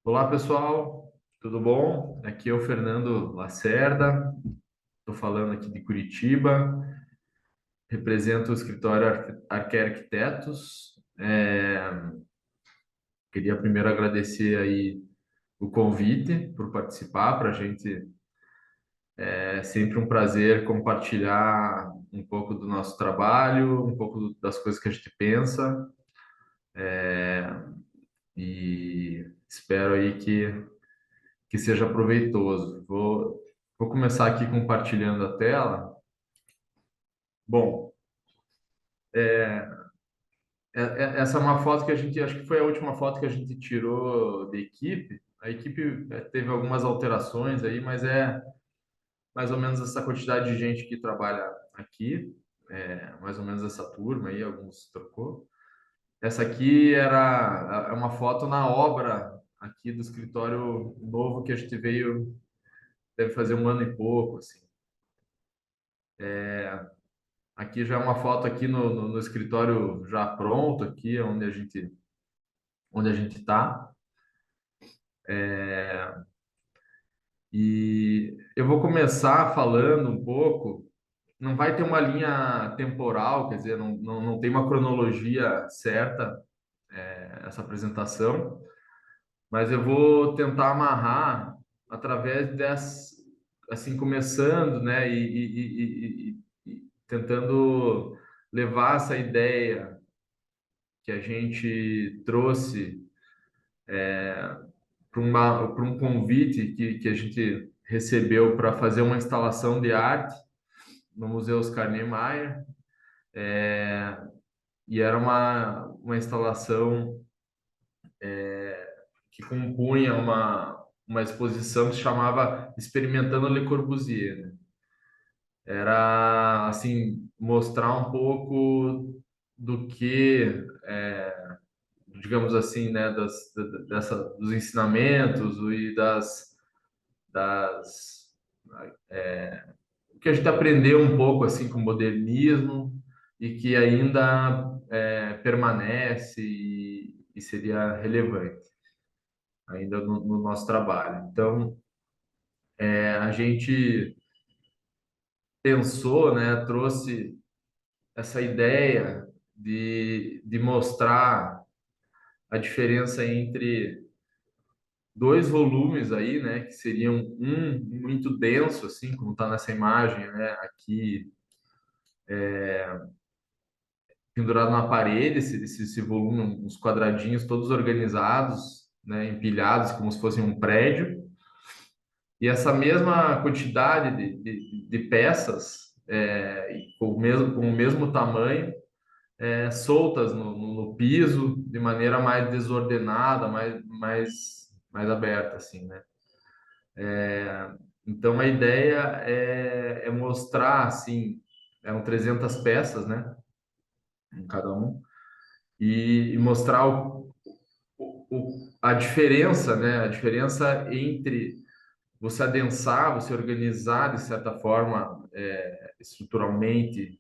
Olá, pessoal, tudo bom? Aqui é o Fernando Lacerda, estou falando aqui de Curitiba, represento o escritório Arqué Arquitetos. Queria primeiro agradecer aí o convite por participar. Para a gente é sempre um prazer compartilhar um pouco do nosso trabalho, um pouco das coisas que a gente pensa, e espero aí que seja proveitoso. Vou começar aqui compartilhando a tela. Bom, essa é uma foto que a gente, acho que foi a última foto que a gente tirou da equipe. A equipe teve algumas alterações aí, mas é mais ou menos essa quantidade de gente que trabalha aqui, mais ou menos essa turma aí, alguns trocou. Essa aqui é uma foto na obra aqui do escritório novo que a gente veio, deve fazer um ano e pouco, assim. Aqui já é uma foto aqui no escritório já pronto, aqui onde a gente está. E eu vou começar falando um pouco. Não vai ter uma linha temporal, quer dizer, não tem uma cronologia certa, essa apresentação, mas eu vou tentar amarrar através assim, começando, né, e tentando levar essa ideia que a gente trouxe para um convite que a gente recebeu para fazer uma instalação de arte no Museu Oscar Niemeyer, e era uma instalação que compunha uma exposição que se chamava Experimentando Le Corbusier, né? Era, assim, mostrar um pouco do que, digamos assim, né, dos ensinamentos e das o que a gente aprendeu um pouco assim com o modernismo e que ainda permanece e seria relevante ainda no nosso trabalho. Então, a gente pensou, né, trouxe essa ideia de mostrar a diferença entre dois volumes aí, né, que seriam um muito denso, assim, como está nessa imagem, né, aqui pendurado na parede, esse volume, uns quadradinhos todos organizados, né, empilhados como se fosse um prédio, e essa mesma quantidade de peças com o mesmo tamanho, soltas no piso, de maneira mais desordenada, mais aberta, assim, né? Então, a ideia é mostrar, assim, eram 300 peças, né, em cada um, e mostrar a diferença, né? A diferença entre você adensar, você organizar de certa forma, estruturalmente,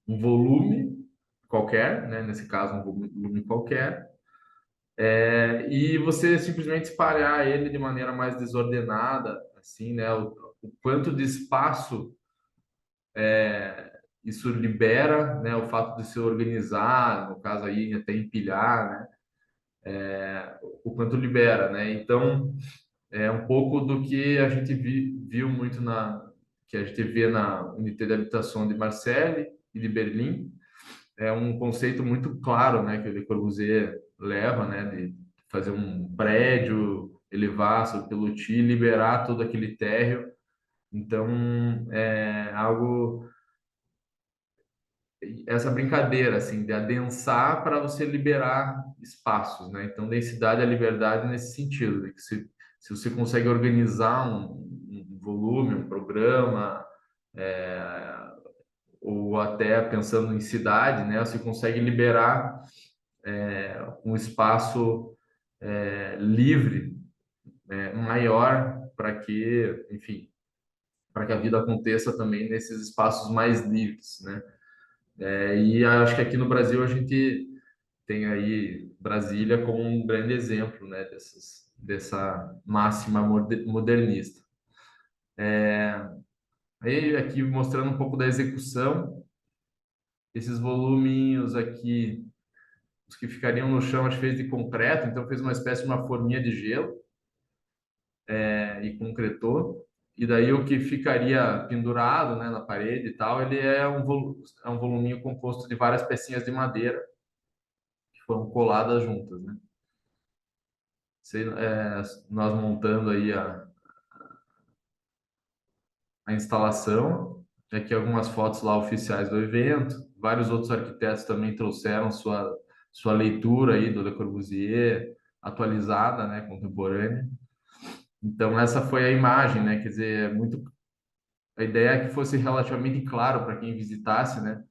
um volume qualquer, né? Nesse caso, um volume qualquer, e você simplesmente espalhar ele de maneira mais desordenada, assim, né? O quanto de espaço isso libera, né? O fato de se organizar, no caso aí, até empilhar, né? O quanto libera, né? Então, é um pouco do que a gente viu muito que a gente vê na Unité de Habitação de Marseille e de Berlim. É um conceito muito claro, né, que o Le Corbusier leva, né, de fazer um prédio, elevar sob pilotis, liberar todo aquele térreo. Então, é algo, essa brincadeira, assim, de adensar para você liberar espaços, né? Então, densidade é liberdade nesse sentido, de que se você consegue organizar um volume, um programa, é, ou até pensando em cidade, né? Você consegue liberar um espaço livre, maior para que, enfim, para que a vida aconteça também nesses espaços mais livres, né? E acho que aqui no Brasil a gente tem aí Brasília como um grande exemplo, né, dessa máxima modernista. Aí aqui mostrando um pouco da execução, esses voluminhos aqui, os que ficariam no chão, a gente fez de concreto, então fez uma espécie de uma forminha de gelo, e concretou. E daí o que ficaria pendurado, né, na parede e tal, ele é um voluminho composto de várias pecinhas de madeira que foram coladas juntas, né? Nós montando aí a instalação, aqui algumas fotos lá oficiais do evento, vários outros arquitetos também trouxeram sua leitura aí do Le Corbusier, atualizada, né, contemporânea. Então essa foi a imagem, né, quer dizer, a ideia é que fosse relativamente claro para quem visitasse, né,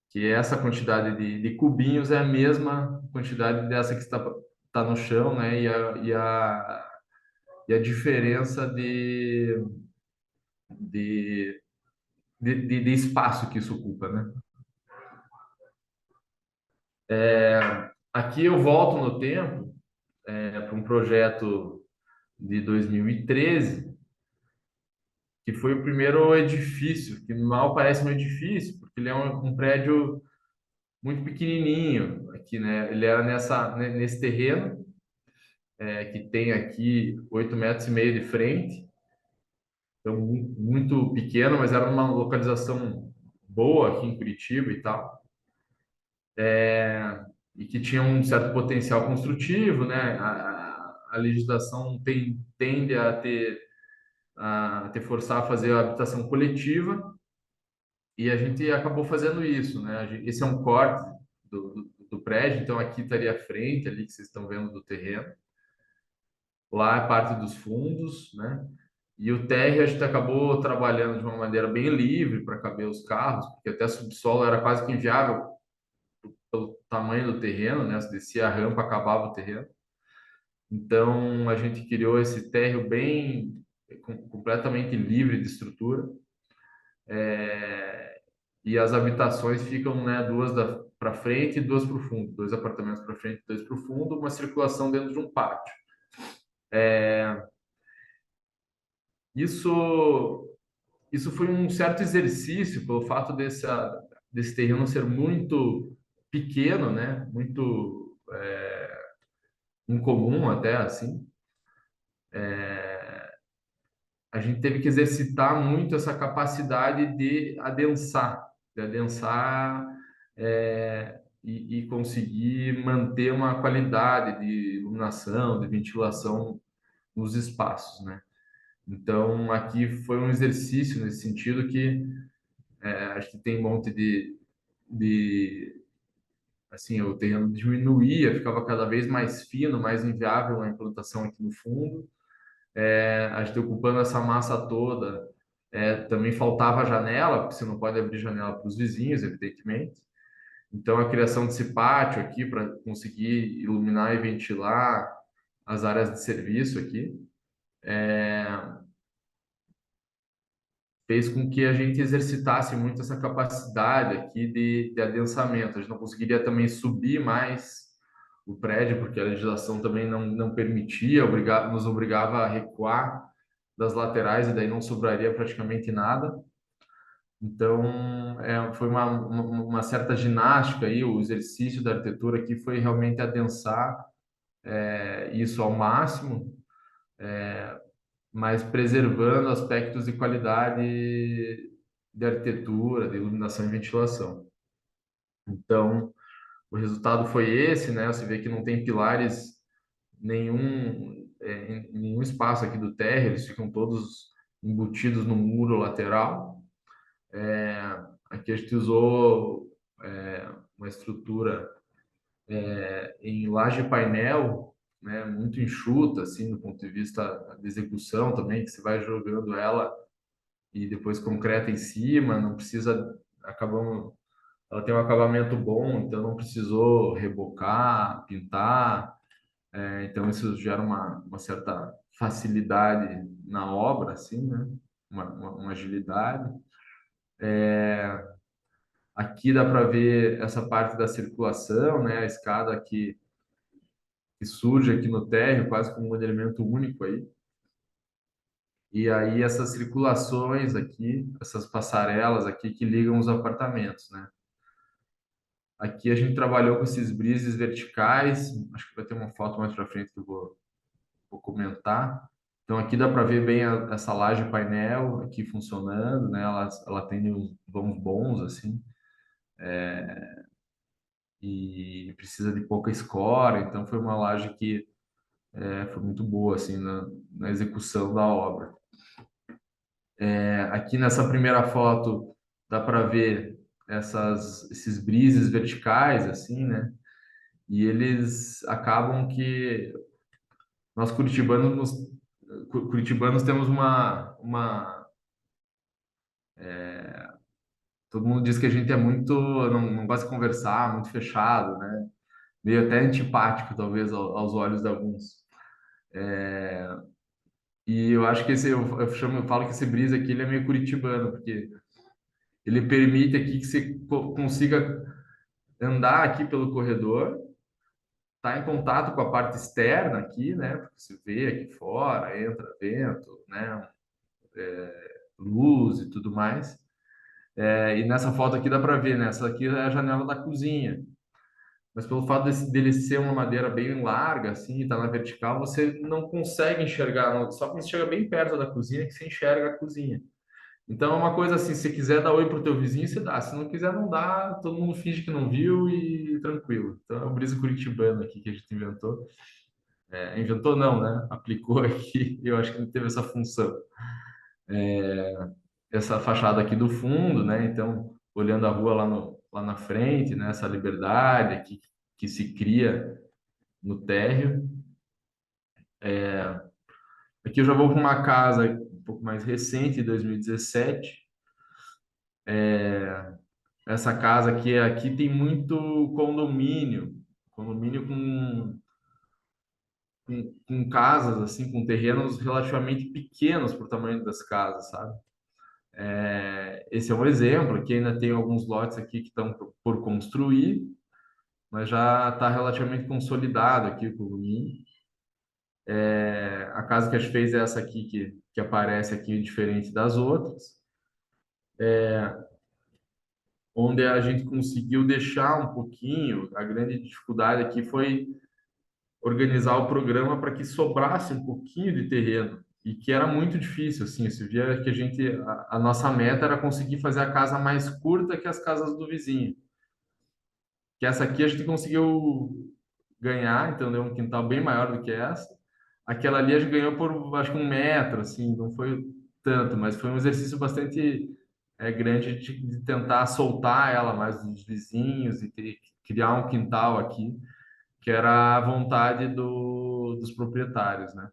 que essa quantidade de cubinhos é a mesma quantidade dessa que está no chão, né, e a diferença de, de espaço que isso ocupa, né? Aqui eu volto no tempo, para um projeto de 2013, que foi o primeiro edifício, que mal parece um edifício, porque ele é um prédio muito pequenininho aqui, né? Ele era nesse terreno, que tem aqui 8,5 metros de frente, então muito pequeno, mas era uma localização boa aqui em Curitiba e tal, e que tinha um certo potencial construtivo, né? A legislação tende a ter forçar a fazer a habitação coletiva, e a gente acabou fazendo isso, né? Esse é um corte do prédio, então aqui estaria a frente ali que vocês estão vendo do terreno. Lá é parte dos fundos, né? E o térreo a gente acabou trabalhando de uma maneira bem livre para caber os carros, porque até subsolo era quase que inviável pelo tamanho do terreno, né? Se descia a rampa, acabava o terreno. Então a gente criou esse térreo completamente livre de estrutura. E as habitações ficam, né, duas para frente e duas para o fundo, dois apartamentos para frente, dois para o fundo, uma circulação dentro de um pátio. Isso, isso foi um certo exercício pelo fato desse terreno ser muito pequeno, né, muito incomum até assim. A gente teve que exercitar muito essa capacidade de adensar, e conseguir manter uma qualidade de iluminação, de ventilação nos espaços, né? Então, aqui foi um exercício nesse sentido que acho que tem um monte de assim, o terreno diminuía, ficava cada vez mais fino, mais inviável a implantação aqui no fundo. A gente ocupando essa massa toda, também faltava janela, porque você não pode abrir janela para os vizinhos, evidentemente. Então, a criação desse pátio aqui para conseguir iluminar e ventilar as áreas de serviço aqui fez com que a gente exercitasse muito essa capacidade aqui de adensamento. A gente não conseguiria também subir mais o prédio, porque a legislação também não permitia, nos obrigava a recuar das laterais e daí não sobraria praticamente nada. Então, foi uma certa ginástica aí, o exercício da arquitetura aqui foi realmente adensar isso ao máximo, mas preservando aspectos de qualidade de arquitetura, de iluminação e ventilação. Então, o resultado foi esse, né? Você vê que não tem pilares em nenhum espaço aqui do térreo, eles ficam todos embutidos no muro lateral. Aqui a gente usou uma estrutura em laje painel, né, muito enxuta, assim, do ponto de vista de execução também, que você vai jogando ela e depois concreta em cima, não precisa, acabamos, ela tem um acabamento bom, então não precisou rebocar, pintar, então isso gera uma certa facilidade na obra, assim, né, uma agilidade. Aqui dá para ver essa parte da circulação, né, a escada aqui que surge aqui no térreo, quase como um elemento único aí. E aí essas circulações aqui, essas passarelas aqui que ligam os apartamentos, né? Aqui a gente trabalhou com esses brises verticais, acho que vai ter uma foto mais para frente que eu vou comentar. Então aqui dá para ver bem essa laje painel aqui funcionando, né? Ela tem uns vãos bons assim e precisa de pouca escora, então foi uma laje que foi muito boa assim na execução da obra. Aqui nessa primeira foto dá para ver esses brises verticais assim, né? E eles acabam que nós curitibanos temos todo mundo diz que a gente é muito, não gosta de conversar, muito fechado, né? Meio até antipático, talvez, aos olhos de alguns. E eu acho que eu falo que esse brisa aqui ele é meio curitibano, porque ele permite aqui que você consiga andar aqui pelo corredor, tá em contato com a parte externa aqui, né? Porque você vê aqui fora, entra vento, né? Luz e tudo mais. E nessa foto aqui dá para ver, né? Essa aqui é a janela da cozinha. Mas pelo fato dele ser uma madeira bem larga, assim, e tá na vertical, você não consegue enxergar, só quando você chega bem perto da cozinha que você enxerga a cozinha. Então é uma coisa assim, se quiser dar oi pro teu vizinho, você dá. Se não quiser, não dá, todo mundo finge que não viu e tranquilo. Então é o brisa curitibano aqui que a gente inventou. Inventou não, né? Aplicou aqui, eu acho que ele teve essa função. Essa fachada aqui do fundo, né? Então, olhando a rua lá, lá na frente, né? Essa liberdade que se cria no térreo. Aqui eu já vou para uma casa um pouco mais recente, 2017. Essa casa aqui tem muito condomínio com casas assim, com terrenos relativamente pequenos para o tamanho das casas, sabe? Esse é um exemplo. Aqui ainda tem alguns lotes aqui que estão por construir, mas já está relativamente consolidado aqui o condomínio. A casa que a gente fez é essa aqui que aparece aqui diferente das outras, onde a gente conseguiu deixar um pouquinho. A grande dificuldade aqui foi organizar o programa para que sobrasse um pouquinho de terreno e que era muito difícil, assim, você via que a nossa meta era conseguir fazer a casa mais curta que as casas do vizinho. Que essa aqui a gente conseguiu ganhar, então deu um quintal bem maior do que essa. Aquela ali a gente ganhou por, acho que 1 metro, assim, não foi tanto, mas foi um exercício bastante grande de tentar soltar ela mais dos vizinhos e criar um quintal aqui, que era a vontade dos proprietários, né?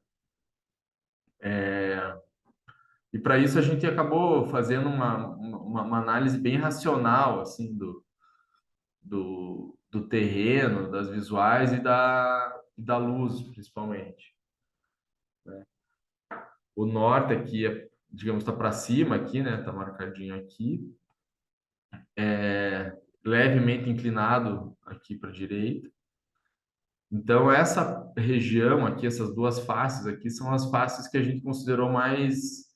E para isso a gente acabou fazendo uma análise bem racional, assim, do terreno, das visuais e da luz, principalmente. O norte aqui digamos, está para cima aqui, né? Está marcadinho aqui, levemente inclinado aqui para a direita. Então, essa região aqui, essas duas faces aqui, são as faces que a gente considerou mais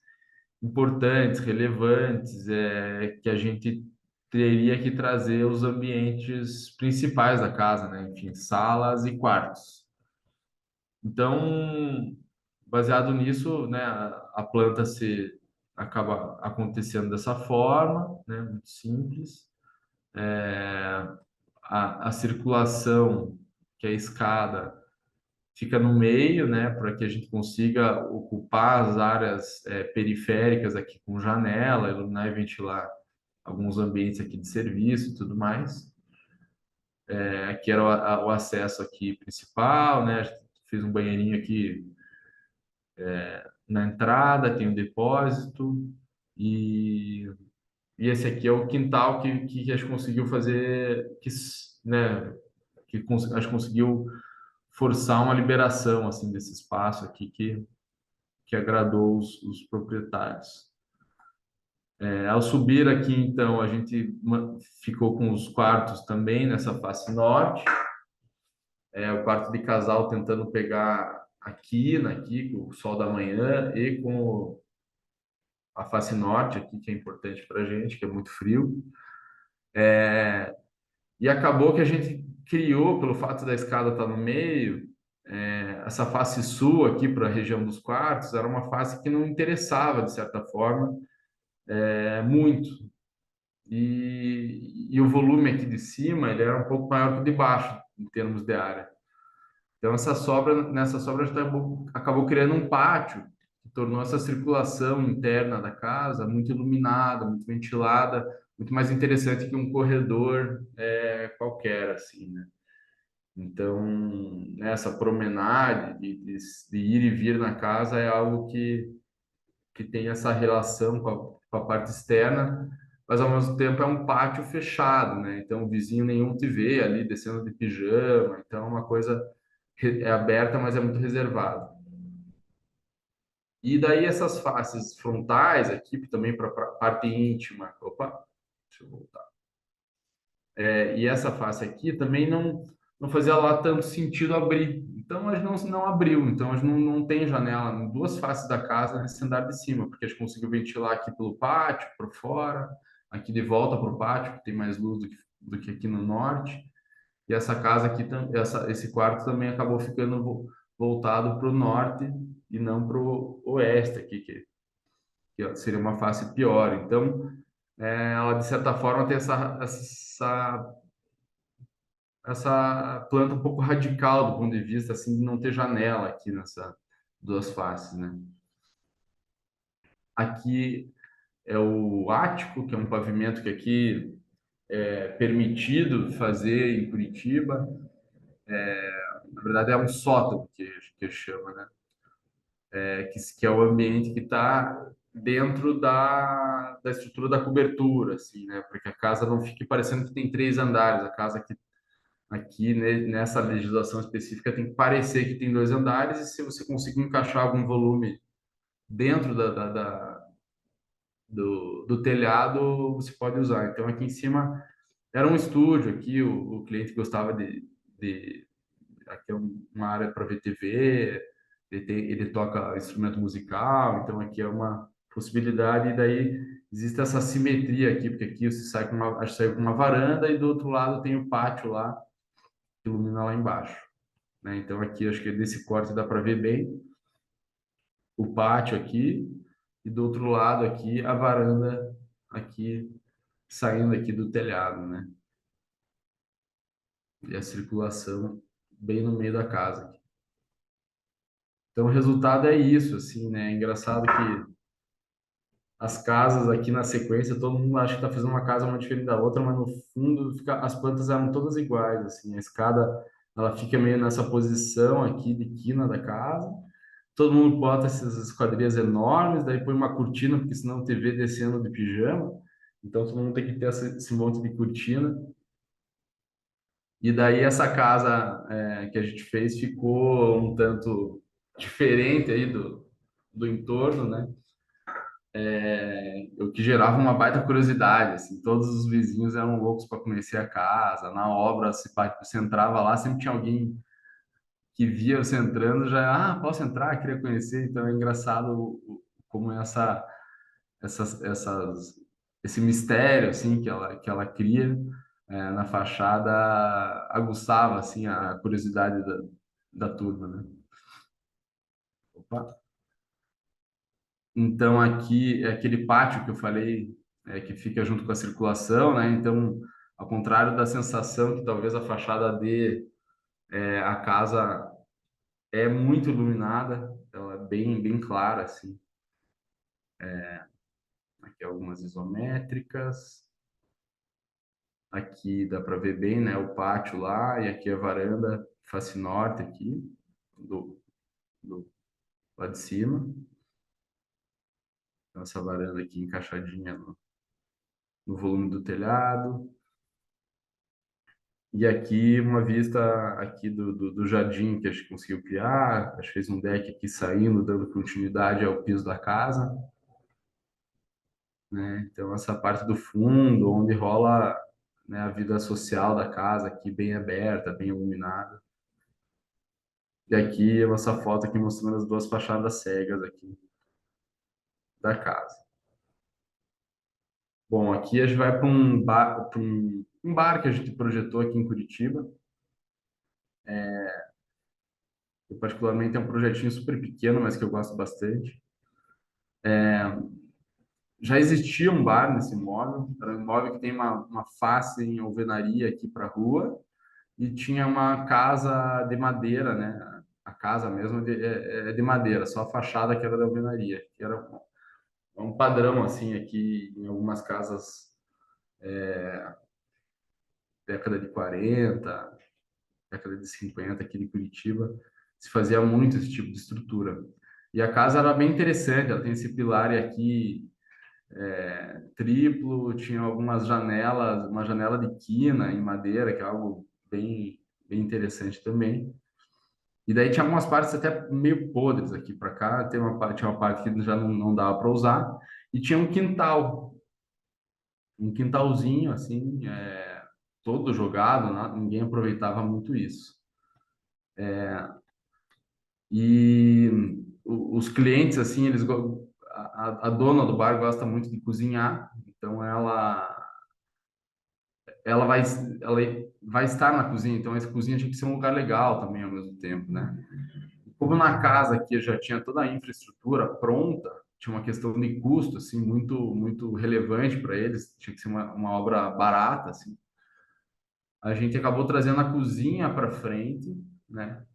importantes, relevantes, que a gente teria que trazer os ambientes principais da casa, né? Enfim, salas e quartos. Então, baseado nisso, né, a planta se acaba acontecendo dessa forma, né? Muito simples. A circulação, que é a escada, fica no meio, né, para que a gente consiga ocupar as áreas periféricas aqui com janela, iluminar e ventilar alguns ambientes aqui de serviço e tudo mais. Aqui era o acesso aqui principal, né? A gente fez um banheirinho aqui na entrada, tem o depósito e, e esse aqui é o quintal que a gente conseguiu fazer, né, a gente conseguiu forçar uma liberação assim desse espaço aqui que agradou os proprietários. Ao subir aqui, então, a gente ficou com os quartos também nessa face norte. o quarto de casal tentando pegar a quina aqui, com o sol da manhã e com a face norte aqui, que é importante para a gente, que é muito frio. E acabou que a gente criou, pelo fato da escada estar no meio, essa face sul aqui para a região dos quartos, era uma face que não interessava, de certa forma, muito. E o volume aqui de cima, ele era um pouco maior que o de baixo, em termos de área. Então, nessa sobra, a gente acabou criando um pátio, que tornou essa circulação interna da casa muito iluminada, muito ventilada, muito mais interessante que um corredor qualquer, assim, né? Então, né, essa promenade de ir e vir na casa é algo que tem essa relação com a parte externa, mas ao mesmo tempo é um pátio fechado, né? Então, o vizinho nenhum te vê ali descendo de pijama, então é uma coisa aberta, mas é muito reservada. E daí essas faces frontais aqui, também para a parte íntima. Opa, deixa eu voltar. E essa face aqui também não fazia lá tanto sentido abrir. Então a gente não abriu. Então a gente não tem janela em duas faces da casa nesse andar de cima, porque a gente conseguiu ventilar aqui pelo pátio, para fora, aqui de volta para o pátio, que tem mais luz do que aqui no norte. E essa casa aqui, esse quarto também acabou ficando voltado para o norte e não para o oeste aqui, que seria uma face pior. Então, ela de certa forma tem essa planta um pouco radical do ponto de vista assim de não ter janela aqui nessa duas faces, né? Aqui é o ático, que é um pavimento que aqui é permitido fazer em Curitiba. Na verdade é um sótão que chama, né? Que é o ambiente que está dentro da estrutura da cobertura, assim, né? Porque a casa não fique parecendo que tem três andares. A casa aqui nessa legislação específica tem que parecer que tem dois andares e se você conseguir encaixar algum volume dentro do telhado, você pode usar. Então, aqui em cima era um estúdio, aqui o cliente gostava de aqui é uma área para ver TV, ele toca instrumento musical, então aqui é uma possibilidade, e daí existe essa simetria aqui, porque aqui você sai acho que sai com uma varanda e do outro lado tem o pátio lá, que ilumina lá embaixo, né? Então aqui acho que desse corte dá para ver bem o pátio aqui e do outro lado aqui a varanda aqui saindo aqui do telhado, né? E a circulação bem no meio da casa. Então, o resultado é isso, assim, né? É engraçado que as casas aqui na sequência, todo mundo acha que está fazendo uma casa uma diferente da outra, mas no fundo as plantas eram todas iguais, assim. A escada, ela fica meio nessa posição aqui de quina da casa. Todo mundo bota essas esquadrias enormes, daí põe uma cortina, porque senão te vê descendo de pijama. Então, todo mundo tem que ter esse monte de cortina. E daí essa casa que a gente fez ficou um tanto diferente aí do entorno, né? O que gerava uma baita curiosidade, assim, todos os vizinhos eram loucos para conhecer a casa, na obra, você entrava lá, sempre tinha alguém que via você entrando, já, posso entrar, queria conhecer, então é engraçado como essas, esse mistério, assim, que ela cria na fachada aguçava, assim, a curiosidade da turma, né? Opa. Então, aqui é aquele pátio que eu falei, que fica junto com a circulação, né? Então, ao contrário da sensação que talvez a fachada dê, a casa é muito iluminada, ela é bem clara, assim. Aqui algumas isométricas, aqui dá para ver bem, né? O pátio lá, e aqui a varanda, face norte aqui, do, do lá de cima. Então, essa varanda aqui encaixadinha no volume do telhado. E aqui uma vista aqui do jardim que a gente conseguiu criar, a gente fez um deck aqui saindo, dando continuidade ao piso da casa, né? Então essa parte do fundo, onde rola, né, a vida social da casa aqui bem aberta, bem iluminada. E aqui, essa foto aqui mostrando as duas fachadas cegas aqui da casa. Bom, aqui a gente vai para um bar que a gente projetou aqui em Curitiba. Eu, particularmente, é um projetinho super pequeno, mas que eu gosto bastante. Já existia um bar nesse imóvel, era um imóvel que tem uma face em alvenaria aqui para a rua, e tinha uma casa de madeira, né? A casa mesmo é de madeira, só a fachada que era da alvenaria, que era um padrão, assim, aqui em algumas casas década de 40, década de 50 aqui de Curitiba, se fazia muito esse tipo de estrutura. E a casa era bem interessante, ela tem esse pilar aqui triplo, tinha algumas janelas, uma janela de quina em madeira, que é algo bem interessante também. E daí tinha algumas partes até meio podres aqui para cá, tinha uma parte que já não dava para usar, e tinha um quintalzinho assim, todo jogado, né? Ninguém aproveitava muito isso. E os clientes, assim, a dona do bar gosta muito de cozinhar, então ela vai, ela vai estar na cozinha, então essa cozinha tinha que ser um lugar legal também ao mesmo tempo, né? Como na casa aqui já tinha toda a infraestrutura pronta, tinha uma questão de custo, assim, muito relevante para eles, tinha que ser uma obra barata, assim. A gente acabou trazendo a cozinha para frente, né?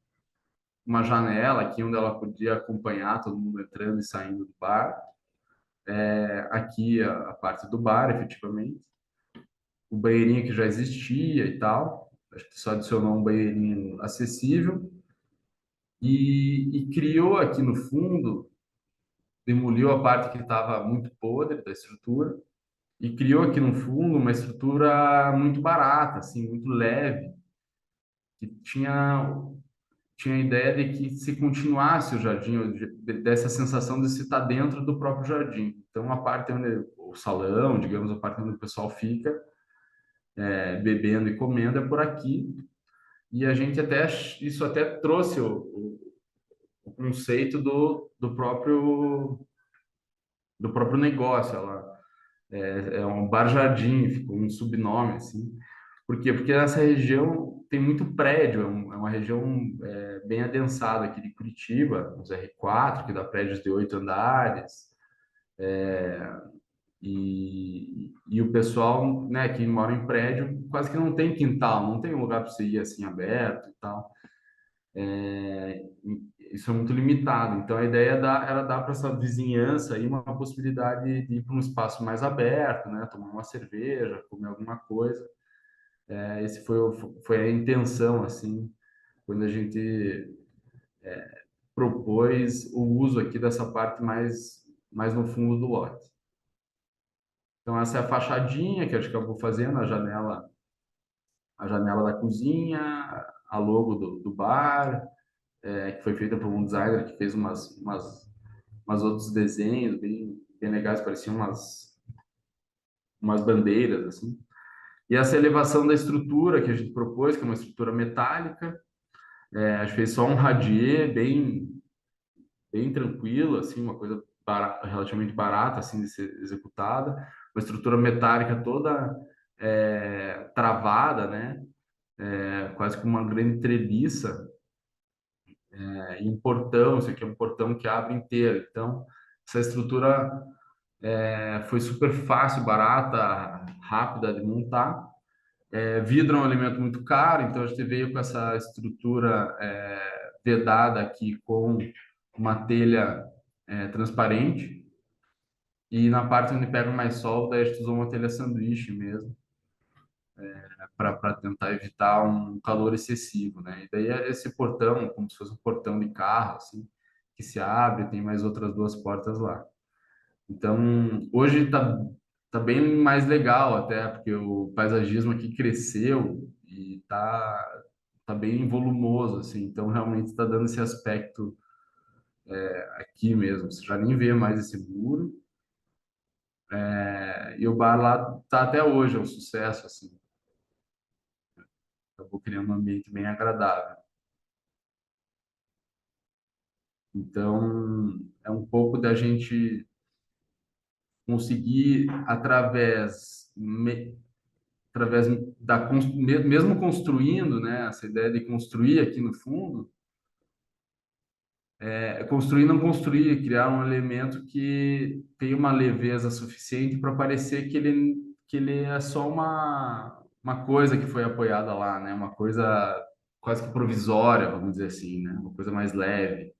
Uma janela aqui onde ela podia acompanhar todo mundo entrando e saindo do bar. Aqui a parte do bar, efetivamente. O banheirinho que já existia e tal. Acho que só adicionou um banheirinho acessível. E criou aqui no fundo, demoliu a parte que estava muito podre da estrutura e criou aqui no fundo uma estrutura muito barata, assim, muito leve, que tinha a ideia de que se continuasse o jardim, dessa sensação de se estar dentro do próprio jardim. Então, a parte onde o salão, digamos, a parte onde o pessoal fica bebendo e comendo é por aqui. E a gente até isso até trouxe o conceito do próprio negócio. Ela é um bar-jardim, ficou um subnome assim. Por quê? Porque essa região tem muito prédio, é uma região bem adensada aqui de Curitiba, uns R4, que dá prédios de 8 andares, e o pessoal, né, que mora em prédio quase que não tem quintal, não tem um lugar para você ir assim aberto e tal. Isso é muito limitado. Então a ideia era dar para essa vizinhança aí uma possibilidade de ir para um espaço mais aberto, né, tomar uma cerveja, comer alguma coisa. Esse foi a intenção, assim, quando a gente propôs o uso aqui dessa parte mais no fundo do lote. Então, essa é a fachadinha que a gente acabou fazendo, a janela da cozinha, a logo do bar, que foi feita por um designer que fez umas outros desenhos bem legais, pareciam umas bandeiras, assim. E essa elevação da estrutura que a gente propôs, que é uma estrutura metálica, a gente fez só um radier bem tranquilo, assim, uma coisa relativamente barata assim de ser executada, uma estrutura metálica toda travada, né? Quase como uma grande treliça, e um portão, isso aqui é um portão que abre inteiro. Então, essa estrutura foi super fácil, barata, rápida de montar. Vidro é um elemento muito caro, então a gente veio com essa estrutura vedada aqui com uma telha transparente. E na parte onde pega mais sol, daí a gente usou uma telha sanduíche mesmo, para tentar evitar um calor excessivo, né? E daí é esse portão, como se fosse um portão de carro, assim, que se abre, tem mais outras duas portas lá. Então, hoje tá bem mais legal até, porque o paisagismo aqui cresceu e tá bem volumoso, assim. Então, realmente está dando esse aspecto aqui mesmo. Você já nem vê mais esse muro. E o bar lá tá até hoje, é um sucesso, assim. Acabou criando um ambiente bem agradável. Então, é um pouco da gente conseguir, através mesmo construindo, né, essa ideia de construir aqui no fundo, construir, não construir, criar um elemento que tem uma leveza suficiente para parecer que ele é só uma coisa que foi apoiada lá, né? Uma coisa quase que provisória, vamos dizer assim, né? Uma coisa mais leve.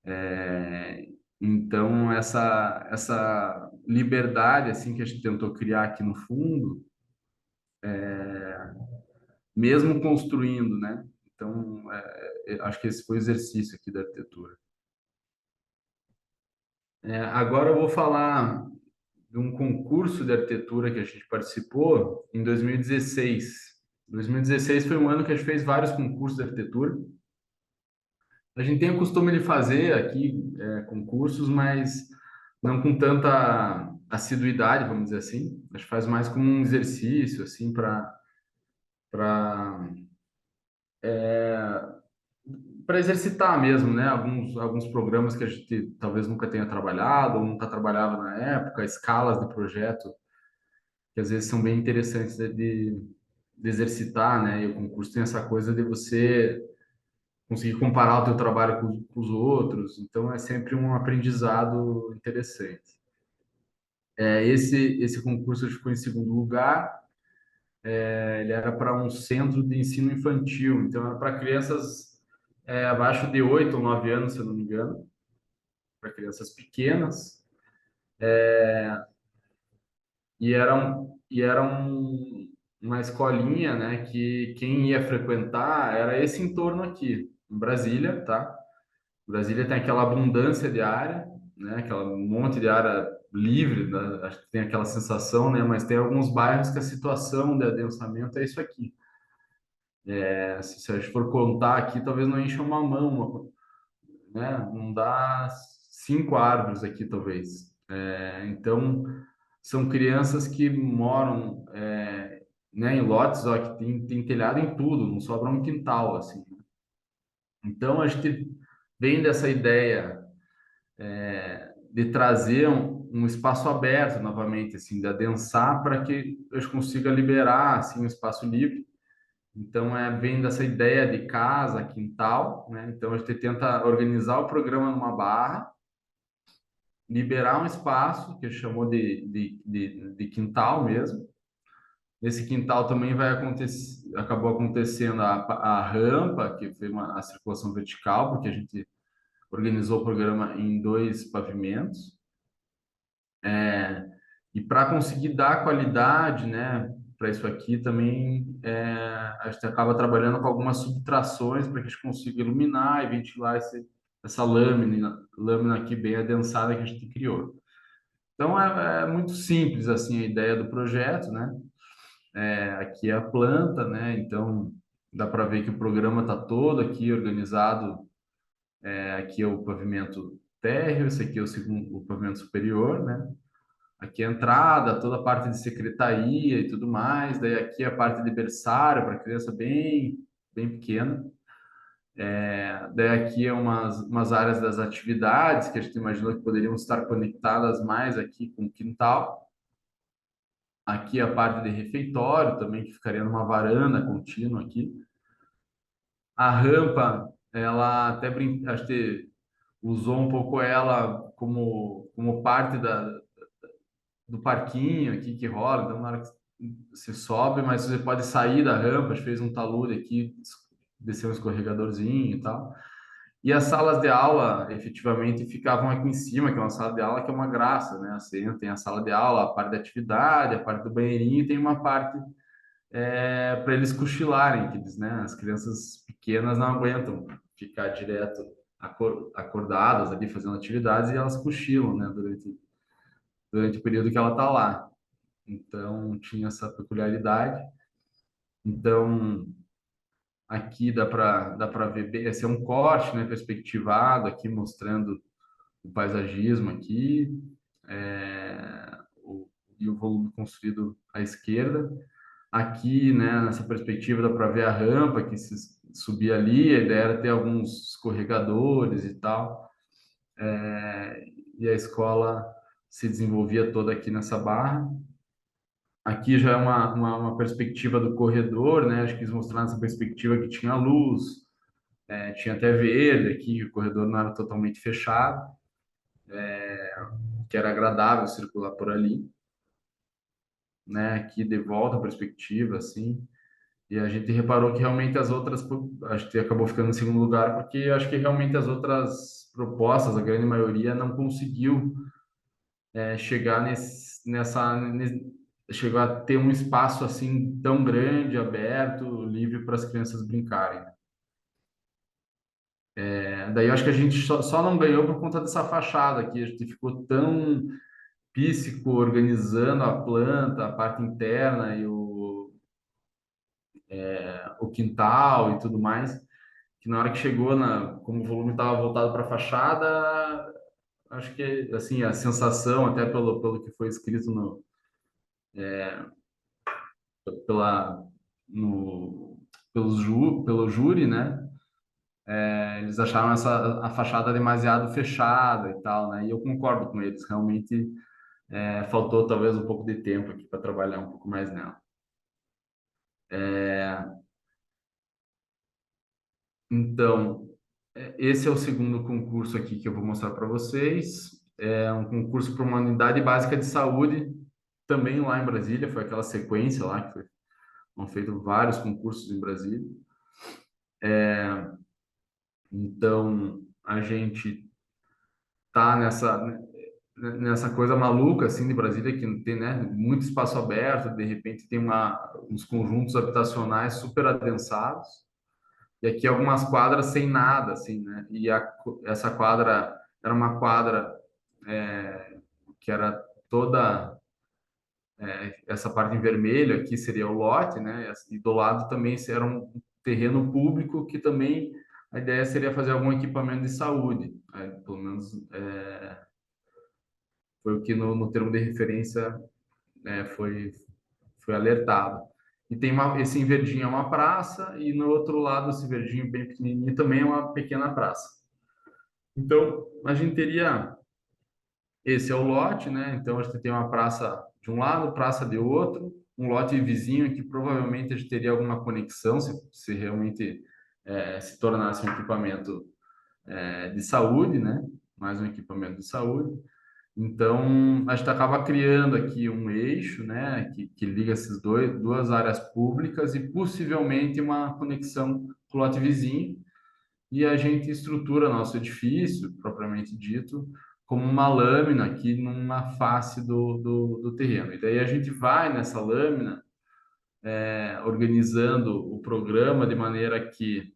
É, então, essa liberdade assim que a gente tentou criar aqui no fundo, mesmo construindo, né? Então, acho que esse foi o exercício aqui da arquitetura. Agora eu vou falar de um concurso de arquitetura que a gente participou em 2016. 2016 foi um ano que a gente fez vários concursos de arquitetura. A gente tem o costume de fazer aqui concursos, mas não com tanta assiduidade, vamos dizer assim. A gente faz mais como um exercício, assim, para para exercitar mesmo, né? Alguns programas que a gente talvez nunca tenha trabalhado ou nunca trabalhava na época, escalas de projeto que às vezes são bem interessantes de exercitar, né? E o concurso tem essa coisa de você conseguir comparar o teu trabalho com os outros, então é sempre um aprendizado interessante. Esse concurso ficou em segundo lugar, ele era para um centro de ensino infantil, então era para crianças abaixo de 8 ou 9 anos, se eu não me engano, para crianças pequenas, uma escolinha, né, que quem ia frequentar era esse entorno aqui, em Brasília, tá? Brasília tem aquela abundância de área, né, aquela um monte de área livre, né? Acho que tem aquela sensação, né, mas tem alguns bairros que a situação de adensamento é isso aqui. Se a gente for contar aqui, talvez não encha uma mão, né? Não dá 5 árvores aqui, talvez. Então, são crianças que moram, né, em lotes, ó, que tem telhado em tudo, não sobra um quintal, assim. Então, a gente vem dessa ideia de trazer um espaço aberto novamente, assim, de adensar para que a gente consiga liberar, assim, um espaço livre. Então, vem dessa ideia de casa, quintal, né? Então, a gente tenta organizar o programa numa barra, liberar um espaço que chamou de quintal mesmo. Nesse quintal também acabou acontecendo a rampa, que foi a circulação vertical, porque a gente organizou o programa em dois pavimentos. E para conseguir dar qualidade, né, para isso aqui também, a gente acaba trabalhando com algumas subtrações para que a gente consiga iluminar e ventilar essa lâmina aqui bem adensada que a gente criou. Então é muito simples assim a ideia do projeto, né? Aqui é a planta, né? Então dá para ver que o programa está todo aqui organizado. Aqui é o pavimento térreo, esse aqui é o segundo, o pavimento superior, né? Aqui é a entrada, toda a parte de secretaria e tudo mais. Daí aqui é a parte de berçário para criança bem pequena. Daí aqui é umas áreas das atividades que a gente imaginou que poderiam estar conectadas mais aqui com o quintal. Aqui é a parte de refeitório também, que ficaria numa varanda contínua aqui. A rampa, ela até acho que usou um pouco ela como parte do parquinho aqui que rola. Então, na hora que você sobe, mas você pode sair da rampa. A gente fez um talude aqui, desceu um escorregadorzinho e tal. E as salas de aula, efetivamente, ficavam aqui em cima, que é uma sala de aula que é uma graça, né? Assim, tem a sala de aula, a parte da atividade, a parte do banheirinho, e tem uma parte para eles cochilarem, que eles, né? As crianças pequenas não aguentam ficar direto acordadas ali fazendo atividades e elas cochilam, né? Durante o período que ela está lá. Então, tinha essa peculiaridade. Então, aqui dá para ver bem, esse é um corte, né, perspectivado aqui mostrando o paisagismo aqui, é, o, e o volume construído à esquerda. aqui, né, nessa perspectiva dá para ver a rampa que se subia ali, a ideia era ter alguns escorregadores e tal. E a escola se desenvolvia toda aqui nessa barra. Aqui já é uma perspectiva do corredor, né? Acho que quis mostrar nessa perspectiva que tinha luz, tinha até verde aqui, que o corredor não era totalmente fechado, que era agradável circular por ali, né? Aqui de volta a perspectiva, assim. E a gente reparou que realmente as outras, acho que acabou ficando em segundo lugar, porque acho que realmente as outras propostas, a grande maioria, não conseguiu chegar chegou a ter um espaço assim tão grande, aberto, livre para as crianças brincarem. Daí eu acho que a gente só não ganhou por conta dessa fachada aqui, a gente ficou tão píssico organizando a planta, a parte interna e o quintal e tudo mais, que na hora que chegou, como o volume estava voltado para a fachada, acho que assim a sensação, até pelo que foi escrito pela, no, pelo júri, né? Eles acharam a fachada demasiado fechada e tal, né? E eu concordo com eles, realmente faltou talvez um pouco de tempo aqui para trabalhar um pouco mais nela. Então, esse é o segundo concurso aqui que eu vou mostrar para vocês. É um concurso para uma unidade básica de saúde, também lá em Brasília, foi aquela sequência lá que foram feitos vários concursos em Brasília. Então, a gente tá nessa coisa maluca assim de Brasília que não tem, né, muito espaço aberto, de repente tem uns conjuntos habitacionais super adensados e aqui algumas quadras sem nada assim, né? E essa quadra era uma quadra que era toda essa parte em vermelho aqui seria o lote, né? E do lado também era um terreno público que também a ideia seria fazer algum equipamento de saúde, pelo menos foi o que no termo de referência foi alertado. E tem esse em verdinho é uma praça e no outro lado esse verdinho bem pequenininho também é uma pequena praça. Então a gente teria esse é o lote, né? Então a gente tem uma praça de um lado, praça de outro, um lote vizinho que provavelmente a gente teria alguma conexão se realmente se tornasse um equipamento de saúde, né? Mais um equipamento de saúde. Então, a gente acaba criando aqui um eixo, né, que liga essas duas áreas públicas e possivelmente uma conexão com o lote vizinho. E a gente estrutura nosso edifício, propriamente dito, como uma lâmina aqui numa face do terreno. E daí a gente vai nessa lâmina, organizando o programa de maneira que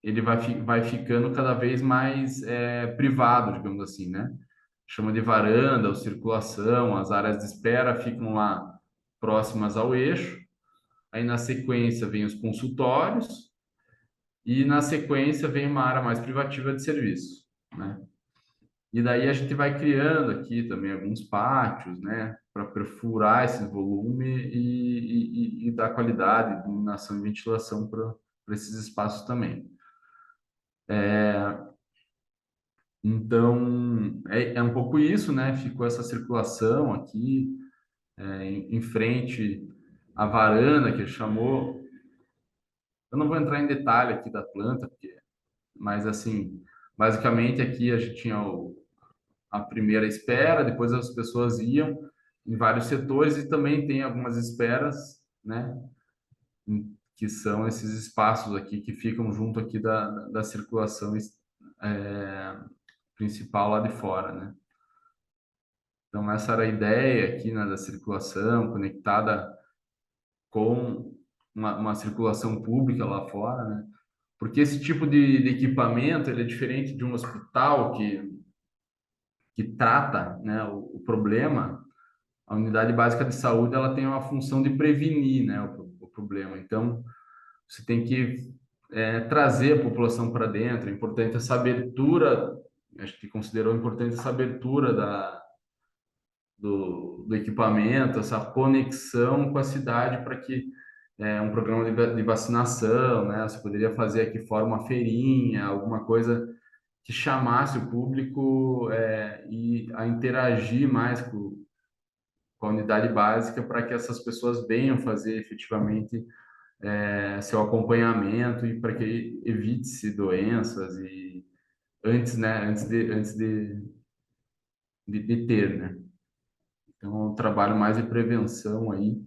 ele vai ficando cada vez mais privado, digamos assim, né? Chama de varanda ou circulação, as áreas de espera ficam lá próximas ao eixo. Aí na sequência vem os consultórios e na sequência vem uma área mais privativa de serviço, né? E daí a gente vai criando aqui também alguns pátios, né, para perfurar esse volume e dar qualidade, iluminação e ventilação para esses espaços também. Então, é um pouco isso, né? Ficou essa circulação aqui, em frente à varanda que ele chamou. Eu não vou entrar em detalhe aqui da planta, mas assim, basicamente aqui a gente tinha a primeira espera, depois as pessoas iam em vários setores e também tem algumas esperas, né? Que são esses espaços aqui que ficam junto aqui da circulação principal lá de fora, né? Então, essa era a ideia aqui, né, da circulação conectada com uma circulação pública lá fora, né? Porque esse tipo de equipamento ele é diferente de um hospital que trata, né, o problema. A unidade básica de saúde ela tem uma função de prevenir, né, o problema. Então, você tem que trazer a população para dentro. É importante essa abertura, acho que considerou importante essa abertura do equipamento, essa conexão com a cidade para que um programa de vacinação, né? Você poderia fazer aqui fora uma feirinha, alguma coisa que chamasse o público e a interagir mais com a unidade básica para que essas pessoas venham fazer efetivamente seu acompanhamento e para que evite-se doenças e antes, né? Antes de ter, né? Então, é um trabalho mais de prevenção aí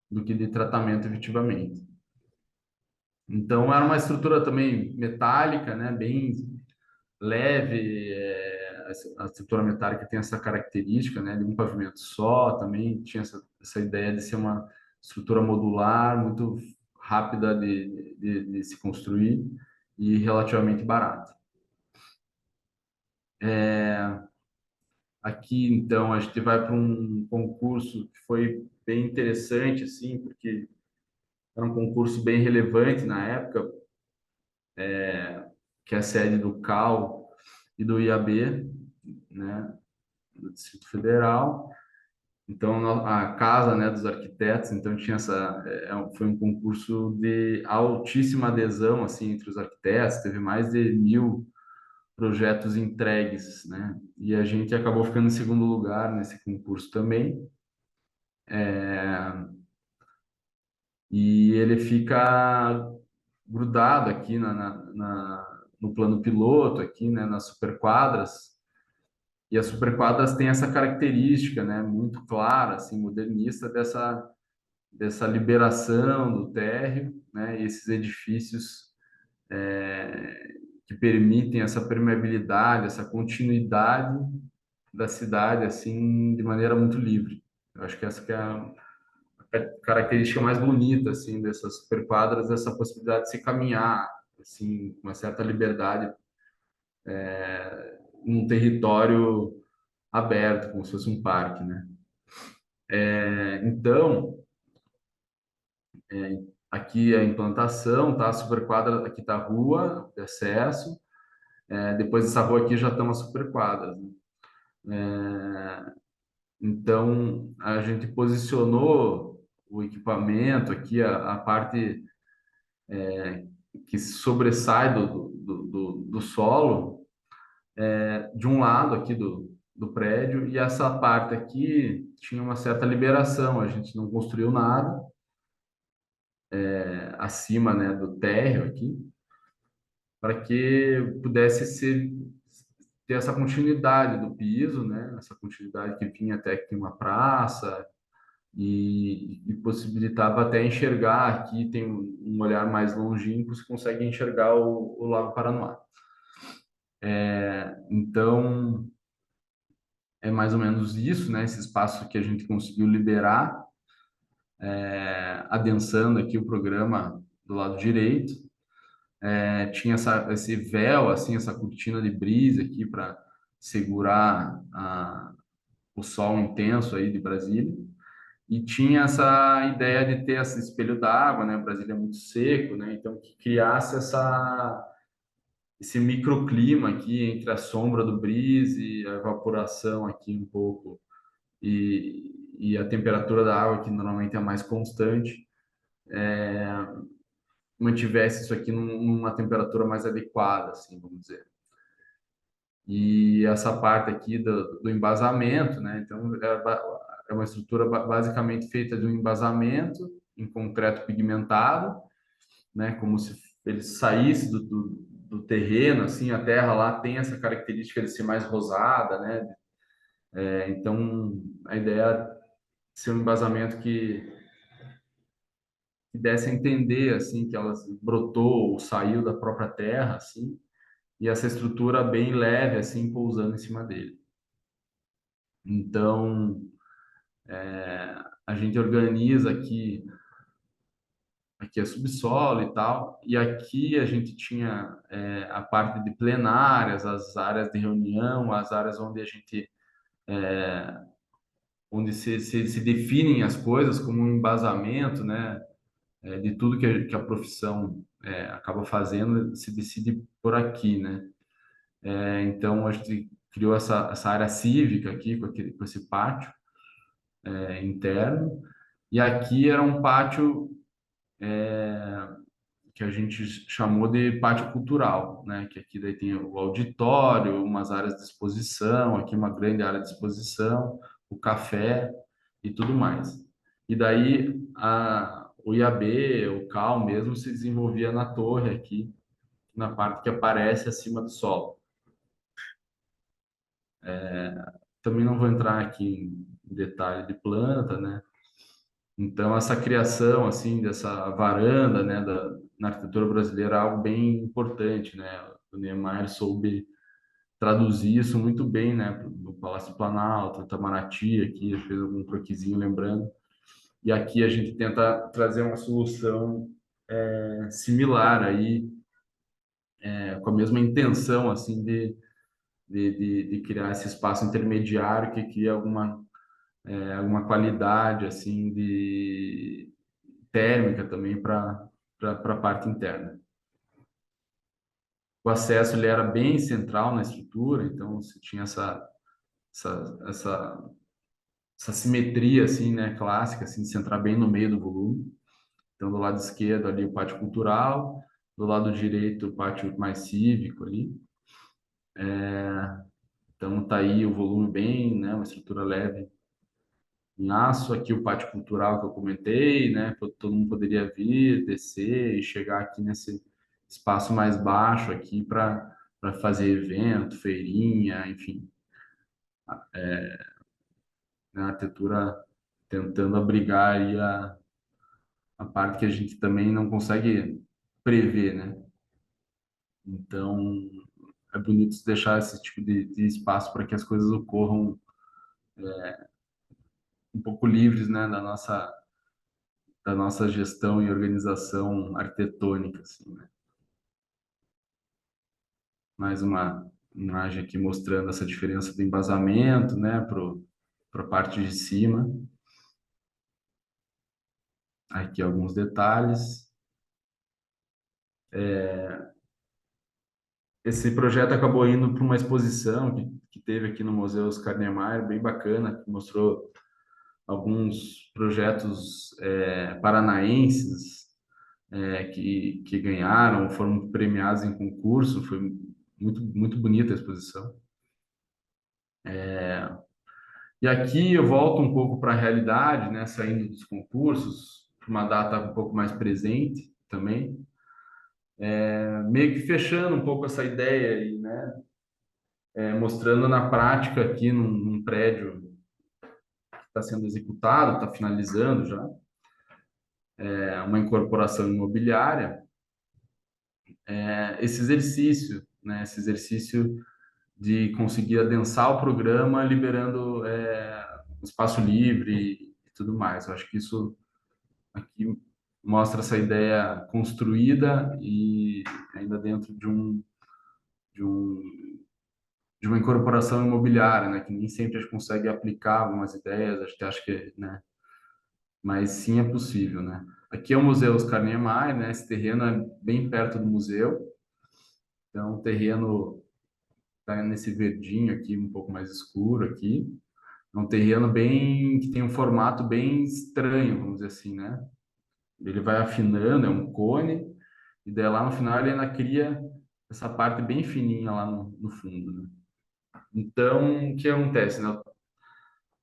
do que de tratamento efetivamente. Então, era uma estrutura também metálica, né? Bem leve. A estrutura metálica tem essa característica, né? De um pavimento só. Também tinha essa ideia de ser uma estrutura modular, muito rápida de se construir e relativamente barata. Aqui, então, a gente vai para um concurso que foi bem interessante, assim, porque era um concurso bem relevante na época, que é a sede do CAL e do IAB, né, do Distrito Federal. Então, a Casa, né, dos Arquitetos, então tinha foi um concurso de altíssima adesão, assim, entre os arquitetos, teve mais de 1.000 projetos entregues, né, e a gente acabou ficando em segundo lugar nesse concurso também. E ele fica grudado aqui no plano piloto, aqui, né, nas superquadras. E as superquadras têm essa característica, né, muito clara, assim, modernista, dessa liberação do térreo, né, e esses edifícios que permitem essa permeabilidade, essa continuidade da cidade, assim, de maneira muito livre. Eu acho que essa que é a característica mais bonita assim dessas superquadras, essa possibilidade de se caminhar assim com uma certa liberdade num território aberto, como se fosse um parque, né? Então, aqui é a implantação, tá? A superquadra, aqui tá a rua de acesso. Depois dessa rua aqui já estão as superquadras, né? Então, a gente posicionou o equipamento aqui, a parte que sobressai do solo, de um lado aqui do prédio, e essa parte aqui tinha uma certa liberação, a gente não construiu nada acima, né, do térreo aqui, para que pudesse ter essa continuidade do piso, né, essa continuidade que vinha até aqui uma praça, e possibilitava até enxergar aqui, tem um olhar mais longínquo, você consegue enxergar o Lago Paranoá. Então, é mais ou menos isso, né? Esse espaço que a gente conseguiu liberar, adensando aqui o programa do lado direito. Tinha esse véu, assim, essa cortina de brisa aqui para segurar o sol intenso aí de Brasília. E tinha essa ideia de ter esse espelho d'água, né? Brasília é muito seco, né? Então, que criasse esse microclima aqui entre a sombra do brise, a evaporação aqui um pouco e a temperatura da água, que normalmente é a mais constante, mantivesse isso aqui numa temperatura mais adequada, assim, vamos dizer. E essa parte aqui do embasamento, né? Então, é uma estrutura basicamente feita de um embasamento em concreto pigmentado, né? Como se ele saísse do terreno, assim, a terra lá tem essa característica de ser mais rosada, né? Então, a ideia é ser um embasamento que desse a entender, assim, que ela brotou ou saiu da própria terra, assim, e essa estrutura bem leve, assim, pousando em cima dele. Então, a gente organiza aqui é subsolo e tal, e aqui a gente tinha a parte de plenárias, as áreas de reunião, as áreas onde a gente onde se definem as coisas como um embasamento, né, de tudo que a profissão acaba fazendo, se decide por aqui, né? Então a gente criou essa área cívica aqui com esse pátio interno. E aqui era um pátio que a gente chamou de pátio cultural, né? Que aqui daí tem o auditório, umas áreas de exposição, aqui uma grande área de exposição, o café e tudo mais. E daí o IAB, o CAL mesmo, se desenvolvia na torre aqui, na parte que aparece acima do solo. Também não vou entrar aqui em detalhe de planta, né? Então, essa criação, assim, dessa varanda, né, na arquitetura brasileira é algo bem importante, né? O Niemeyer soube traduzir isso muito bem, né, no Palácio do Planalto, Itamaraty, aqui, fez algum croquisinho lembrando. E aqui a gente tenta trazer uma solução similar aí, com a mesma intenção, assim, de criar esse espaço intermediário que cria alguma qualidade, assim, de térmica também para a parte interna. O acesso ele era bem central na estrutura, então você tinha essa, essa, essa simetria assim, né, clássica, assim, de se entrar bem no meio do volume. Então, do lado esquerdo ali o pátio cultural, do lado direito o pátio mais cívico ali. Então tá aí o volume bem, né, uma estrutura leve em aço. Aqui o pátio cultural que eu comentei, né, todo mundo poderia vir, descer e chegar aqui nesse espaço mais baixo aqui para fazer evento, feirinha, enfim, né, a arquitetura tentando abrigar aí a parte que a gente também não consegue prever, né? Então, é bonito deixar esse tipo de espaço para que as coisas ocorram um pouco livres, né, da nossa gestão e organização arquitetônica, assim, né? Mais uma imagem aqui mostrando essa diferença do embasamento, né, para a parte de cima. Aqui alguns detalhes. Esse projeto acabou indo para uma exposição que teve aqui no Museu Oscar Niemeyer, bem bacana, que mostrou alguns projetos paranaenses que ganharam, foram premiados em concurso. Foi muito, muito bonita a exposição. E aqui eu volto um pouco para a realidade, né, saindo dos concursos, para uma data um pouco mais presente também, meio que fechando um pouco essa ideia aí, né, mostrando na prática aqui num prédio que está sendo executado, está finalizando já, uma incorporação imobiliária, esse exercício de conseguir adensar o programa, liberando espaço livre e tudo mais. Eu acho que isso aqui mostra essa ideia construída e ainda dentro de um, de uma incorporação imobiliária, né? Que nem sempre a gente consegue aplicar algumas ideias, acho que, né? Mas sim é possível, né? Aqui é o Museu Oscar Niemeyer, né? Esse terreno é bem perto do museu, então o terreno está nesse verdinho aqui, um pouco mais escuro aqui. É um terreno bem que tem um formato bem estranho, vamos dizer assim, né? Ele vai afinando, é um cone, e daí lá no final ele ainda cria essa parte bem fininha lá no fundo, né? Então, o que acontece, né?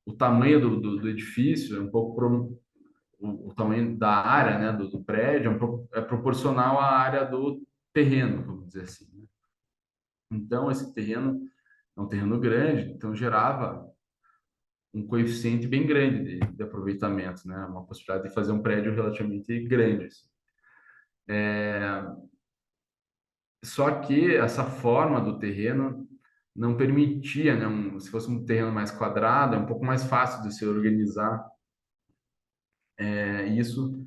O tamanho do edifício é um pouco o tamanho da área, né, do prédio é proporcional à área do terreno, vamos dizer assim, né? Então, esse terreno é um terreno grande, então gerava um coeficiente bem grande de aproveitamento, né? Uma possibilidade de fazer um prédio relativamente grande, assim. Só que essa forma do terreno não permitia, né? Se fosse um terreno mais quadrado, é um pouco mais fácil de se organizar. Isso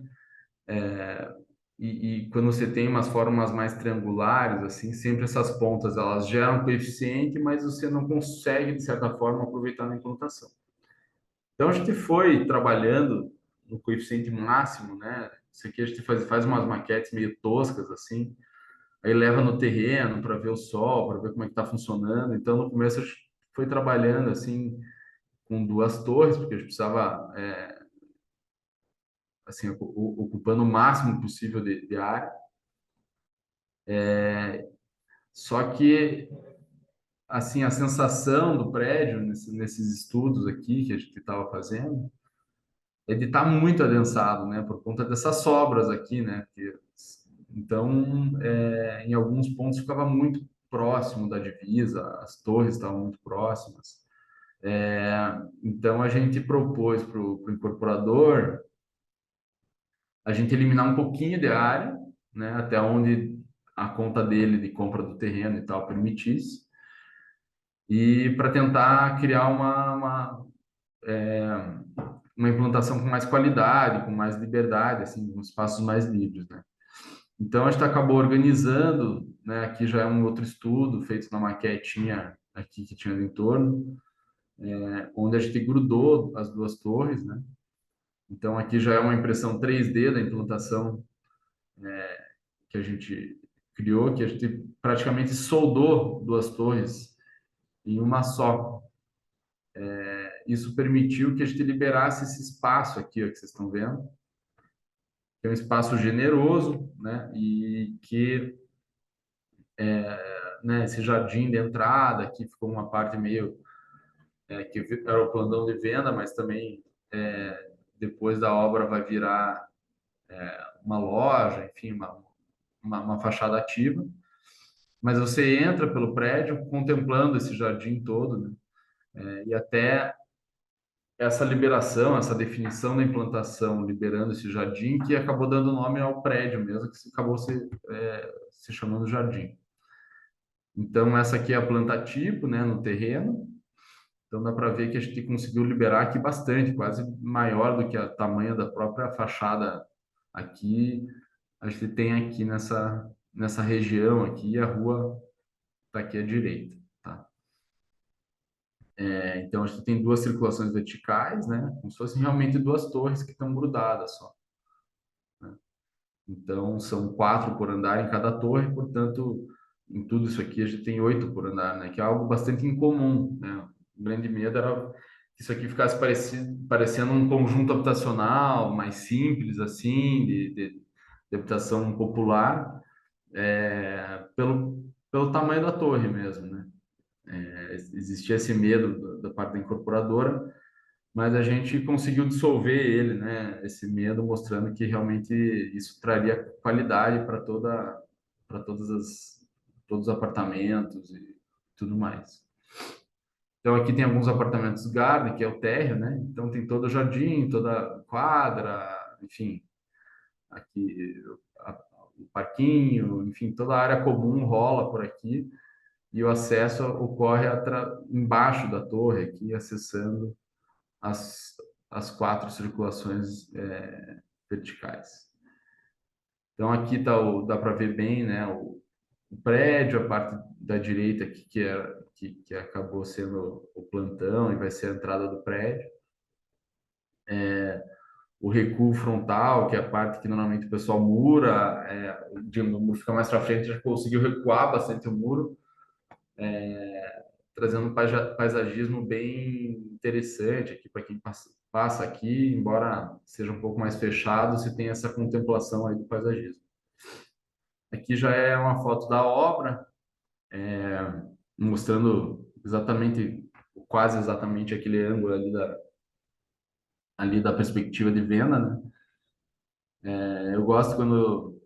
e quando você tem umas formas mais triangulares, assim, sempre essas pontas elas geram coeficiente, mas você não consegue de certa forma aproveitar na implantação. Então a gente foi trabalhando no coeficiente máximo, né? Isso aqui a gente faz umas maquetes meio toscas assim, aí leva no terreno para ver o sol, para ver como é que está funcionando. Então, no começo, a gente foi trabalhando assim com duas torres, porque a gente precisava assim, ocupando o máximo possível de área. Só que, assim, a sensação do prédio, nesses estudos aqui que a gente estava fazendo, é de estar muito adensado, né? Por conta dessas sobras aqui, né? Então, em alguns pontos ficava muito próximo da divisa, as torres estavam muito próximas. Então, a gente propôs para o incorporador a gente eliminar um pouquinho de área, né? Até onde a conta dele de compra do terreno e tal permitisse, e para tentar criar uma implantação com mais qualidade, com mais liberdade, assim, com espaços mais livres, né? Então, a gente acabou organizando, né? Aqui já é um outro estudo feito na maquetinha aqui que tinha no entorno, onde a gente grudou as duas torres, né? Então, aqui já é uma impressão 3D da implantação que a gente criou, que a gente praticamente soldou duas torres em uma só. Isso permitiu que a gente liberasse esse espaço aqui, ó, que vocês estão vendo, que é um espaço generoso, né? E que, né, esse jardim de entrada aqui ficou uma parte meio que era o plantão de venda, mas também depois da obra vai virar uma loja, enfim, uma fachada ativa. Mas você entra pelo prédio contemplando esse jardim todo, né? E até essa liberação, essa definição da implantação, liberando esse jardim, que acabou dando nome ao prédio mesmo, que acabou se chamando jardim. Então, essa aqui é a planta tipo, né, no terreno. Então, dá para ver que a gente conseguiu liberar aqui bastante, quase maior do que a tamanho da própria fachada aqui. A gente tem aqui nessa região aqui, a rua está aqui à direita, tá? Então, a gente tem duas circulações verticais, né? Como se fossem realmente duas torres que estão grudadas só. Então, são quatro por andar em cada torre, portanto, em tudo isso aqui a gente tem oito por andar, né? Que é algo bastante incomum, né? O grande medo era que isso aqui ficasse parecendo um conjunto habitacional mais simples, assim, de habitação popular, pelo tamanho da torre mesmo, né? Existia esse medo da parte da incorporadora, mas a gente conseguiu dissolver ele, né? Esse medo, mostrando que realmente isso traria qualidade para todos os apartamentos e tudo mais. Então aqui tem alguns apartamentos garden, que é o térreo, né? Então tem todo o jardim, toda quadra, enfim, aqui o parquinho, enfim, toda a área comum rola por aqui e o acesso ocorre embaixo da torre aqui, acessando as, as quatro circulações verticais. Então aqui dá para ver bem, né, o prédio, a parte da direita aqui que acabou sendo o plantão e vai ser a entrada do prédio. O recuo frontal, que é a parte que normalmente o pessoal mura, o muro fica mais para frente, já conseguiu recuar bastante o muro, trazendo um paisagismo bem interessante aqui para quem passa aqui, embora seja um pouco mais fechado, se tem essa contemplação aí do paisagismo. Aqui já é uma foto da obra, mostrando exatamente, quase exatamente aquele ângulo ali da perspectiva de venda, né? Eu gosto quando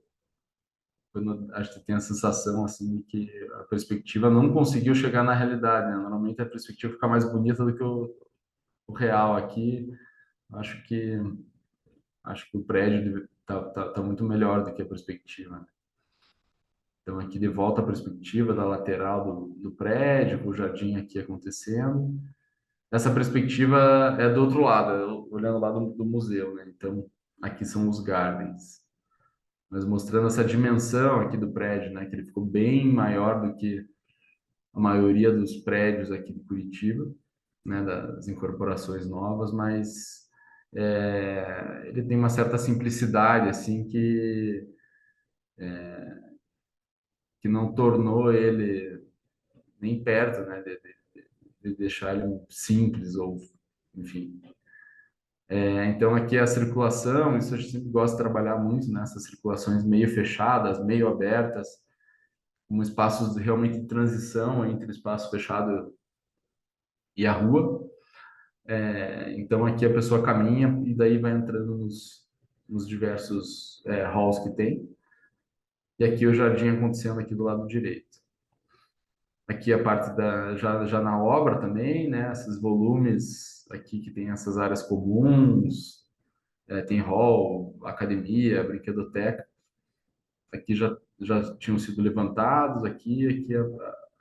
a gente tem a sensação assim de que a perspectiva não conseguiu chegar na realidade, né? Normalmente a perspectiva fica mais bonita do que o real aqui. Acho que acho que o prédio tá muito melhor do que a perspectiva, né? Então aqui de volta a perspectiva da lateral do prédio, com o jardim aqui acontecendo. Essa perspectiva é do outro lado, olhando lá do museu, né? Então aqui são os gardens, mas mostrando essa dimensão aqui do prédio, né? Que ele ficou bem maior do que a maioria dos prédios aqui de Curitiba, né? Das incorporações novas, mas ele tem uma certa simplicidade assim que não tornou ele nem perto, né? De deixar ele simples ou, enfim. Então, aqui é a circulação, isso a gente sempre gosta de trabalhar muito nessas circulações meio fechadas, meio abertas, com espaços realmente de transição entre o espaço fechado e a rua. Então, aqui a pessoa caminha e daí vai entrando nos diversos halls que tem. E aqui o jardim acontecendo aqui do lado direito. Aqui a parte já na obra também, né? Esses volumes aqui que tem essas áreas comuns, tem hall, academia, brinquedoteca. Aqui já tinham sido levantados, aqui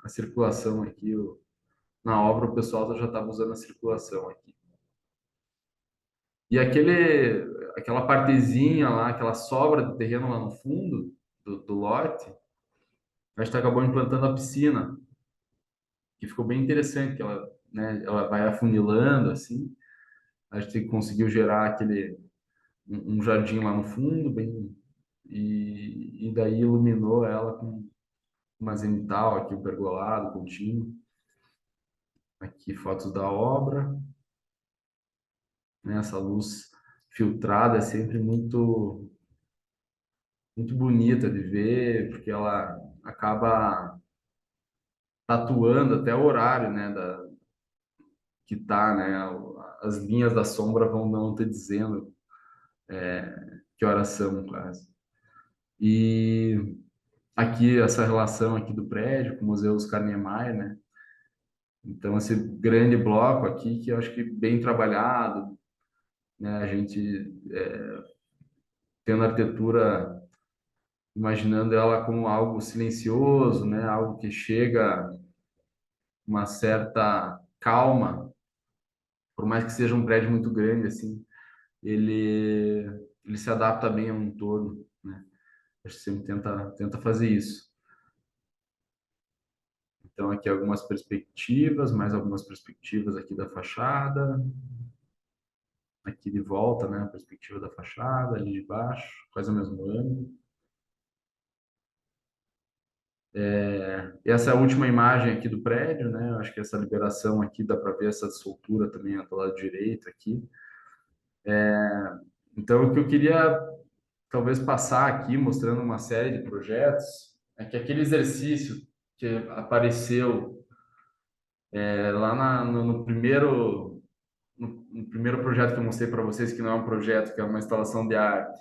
a circulação aqui, na obra o pessoal já estava usando a circulação aqui. E aquela partezinha lá, aquela sobra de terreno lá no fundo do lote, a gente acabou implantando a piscina, que ficou bem interessante, que ela, né, ela vai afunilando assim. A gente conseguiu gerar um jardim lá no fundo, bem, e daí iluminou ela com uma zenital aqui, o pergolado contínuo. Aqui fotos da obra, né? Essa luz filtrada é sempre muito bonita de ver, porque ela acaba tatuando até o horário, né, que tá, né? As linhas da sombra vão não te dizendo que horas são, quase. E aqui essa relação aqui do prédio com o Museu Oscar Niemeyer, né? Então esse grande bloco aqui que eu acho que bem trabalhado, né? A gente tendo a arquitetura imaginando ela como algo silencioso, né? Algo que chega uma certa calma, por mais que seja um prédio muito grande assim, ele ele se adapta bem ao entorno, né? A gente sempre tenta fazer isso. Então aqui algumas perspectivas, mais algumas perspectivas aqui da fachada, aqui de volta, né? A perspectiva da fachada, ali de baixo, quase o mesmo ângulo. E essa é a última imagem aqui do prédio, né? Eu acho que essa liberação aqui dá para ver essa soltura também do lado direito aqui. Então, o que eu queria talvez passar aqui, mostrando uma série de projetos, é que aquele exercício que apareceu lá no primeiro projeto que eu mostrei para vocês, que não é um projeto, que é uma instalação de arte,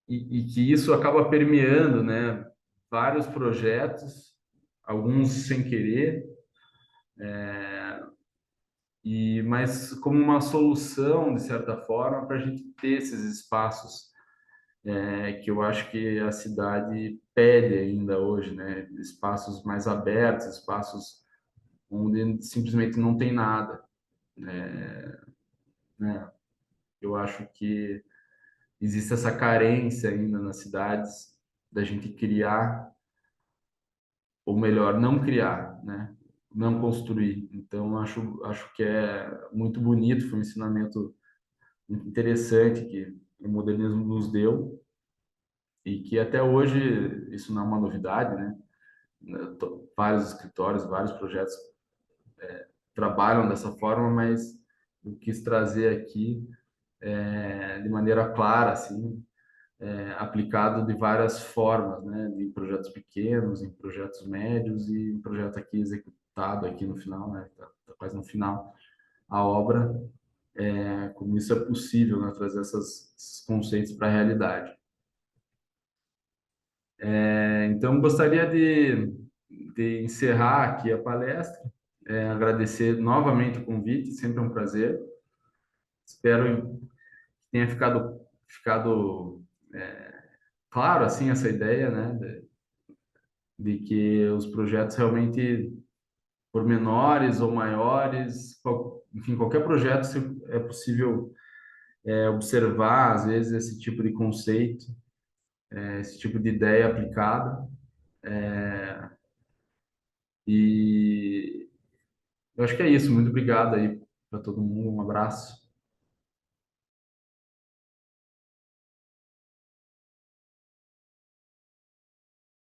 e que isso acaba permeando, né, vários projetos, alguns sem querer, mas como uma solução, de certa forma, para a gente ter esses espaços que eu acho que a cidade pede ainda hoje, né? Espaços mais abertos, espaços onde simplesmente não tem nada, né? Eu acho que existe essa carência ainda nas cidades da gente criar, ou melhor, não criar, né? Não construir. Então, acho que é muito bonito, foi um ensinamento muito interessante que o modernismo nos deu e que até hoje isso não é uma novidade, né? Vários escritórios, vários projetos trabalham dessa forma, mas eu quis trazer aqui de maneira clara, assim, aplicado de várias formas, né? Em projetos pequenos, em projetos médios e em projeto aqui executado aqui no final, né? Tá quase no final a obra, como isso é possível, né? Trazer esses conceitos para a realidade. Então, gostaria de encerrar aqui a palestra, agradecer novamente o convite, sempre é um prazer. Espero que tenha ficado claro assim essa ideia, né, de que os projetos realmente, por menores ou maiores, enfim, qualquer projeto é possível observar às vezes esse tipo de conceito, esse tipo de ideia aplicada. E eu acho que é isso. Muito obrigado aí para todo mundo. Um abraço.